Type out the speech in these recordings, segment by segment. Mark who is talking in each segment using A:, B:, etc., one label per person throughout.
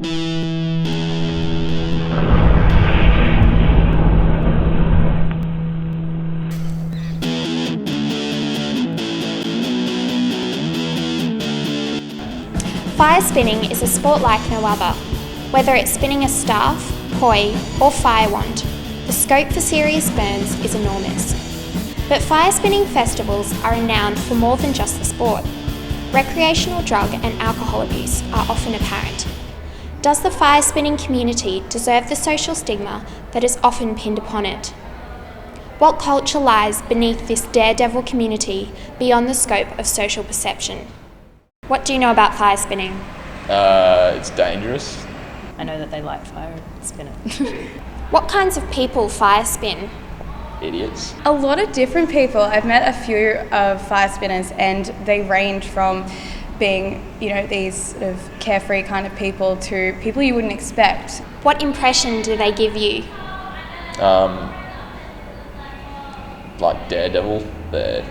A: Fire spinning is a sport like no other. Whether it's spinning a staff, poi or fire wand, the scope for serious burns is enormous. But fire spinning festivals are renowned for more than just the sport. Recreational drug and alcohol abuse are often apparent. Does the fire spinning community deserve the social stigma that is often pinned upon it? What culture lies beneath this daredevil community beyond the scope of social perception? What do you know about fire spinning?
B: It's dangerous.
C: I know that they light fire and spin it.
A: What kinds of people fire spin?
B: Idiots.
D: A lot of different people. I've met a few of fire spinners and they range from being, these sort of carefree kind of people to people you wouldn't expect.
A: What impression do they give you?
B: Like daredevil. They're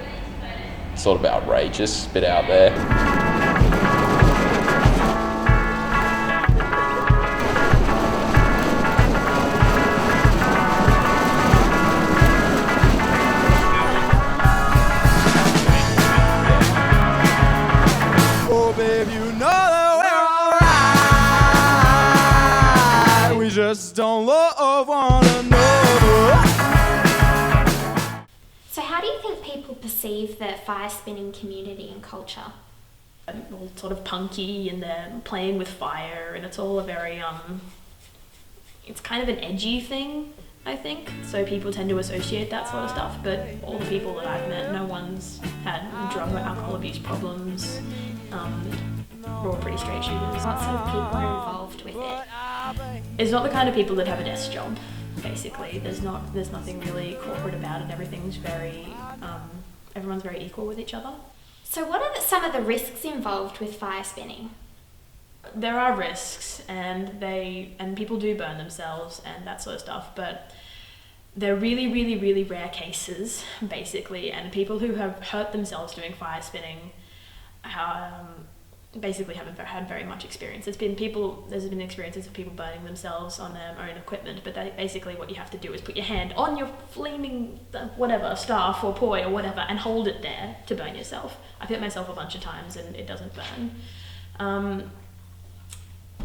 B: sort of outrageous, a bit out there.
E: Just don't love one another.
A: So how do you think people perceive the fire spinning community and culture?
C: All sort of punky and they're playing with fire and it's all a very, it's kind of an edgy thing, I think. So people tend to associate that sort of stuff, but all the people that I've met, no one's had drug or alcohol abuse problems. We're all pretty straight shooters.
A: What sort of people are involved with it?
C: It's not the kind of people that have a desk job, basically. There's nothing really corporate about it. Everything's very, everyone's very equal with each other.
A: So what are some of the risks involved with fire spinning?
C: There are risks and people do burn themselves and that sort of stuff, but they're really, really, really rare cases, basically, and people who have hurt themselves doing fire spinning basically haven't had very much experience. There's been experiences of people burning themselves on their own equipment, but basically what you have to do is put your hand on your flaming whatever, staff or poi or whatever, and hold it there to burn yourself. I've hit myself a bunch of times and it doesn't burn.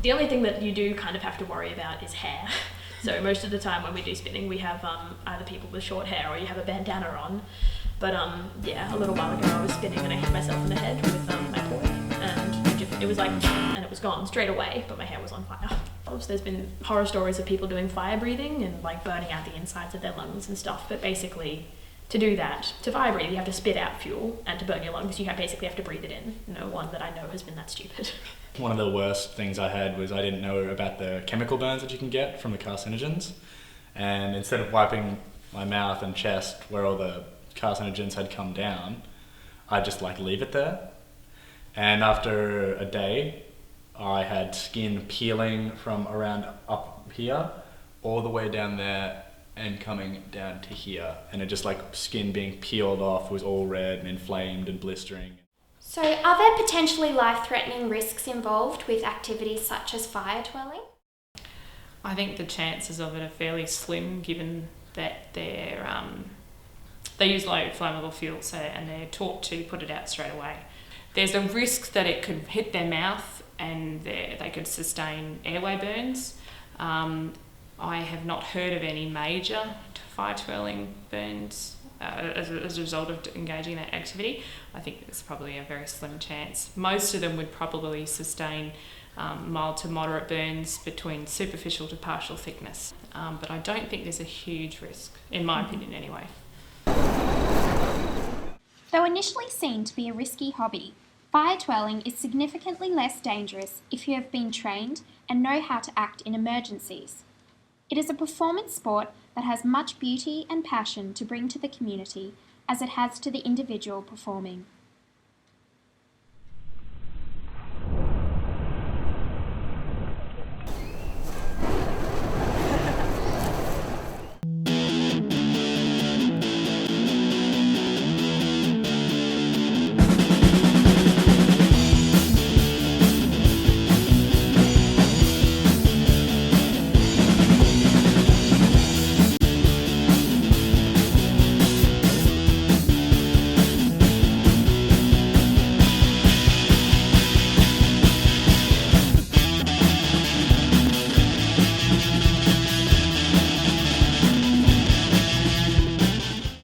C: The only thing that you do kind of have to worry about is hair. So most of the time when we do spinning, we have either people with short hair or you have a bandana on. But a little while ago I was spinning and I hit myself in the head with my poi. And it was like, and it was gone straight away, but my hair was on fire. There's been horror stories of people doing fire breathing and like burning out the insides of their lungs and stuff, but basically to do that, to fire breathe, you have to spit out fuel, and to burn your lungs, you basically have to breathe it in. No one that I know has been that stupid.
F: One of the worst things I had was I didn't know about the chemical burns that you can get from the carcinogens, and instead of wiping my mouth and chest where all the carcinogens had come down, I just leave it there. And after a day, I had skin peeling from around up here all the way down there and coming down to here. And it just skin being peeled off was all red and inflamed and blistering.
A: So are there potentially life-threatening risks involved with activities such as fire twirling?
G: I think the chances of it are fairly slim given that they use low flammable fuel, and they're taught to put it out straight away. There's a risk that it could hit their mouth and they could sustain airway burns. I have not heard of any major fire twirling burns as a result of engaging in that activity. I think it's probably a very slim chance. Most of them would probably sustain mild to moderate burns between superficial to partial thickness. But I don't think there's a huge risk, in my opinion anyway.
A: Though initially seen to be a risky hobby, fire twirling is significantly less dangerous if you have been trained and know how to act in emergencies. It is a performance sport that has much beauty and passion to bring to the community as it has to the individual performing.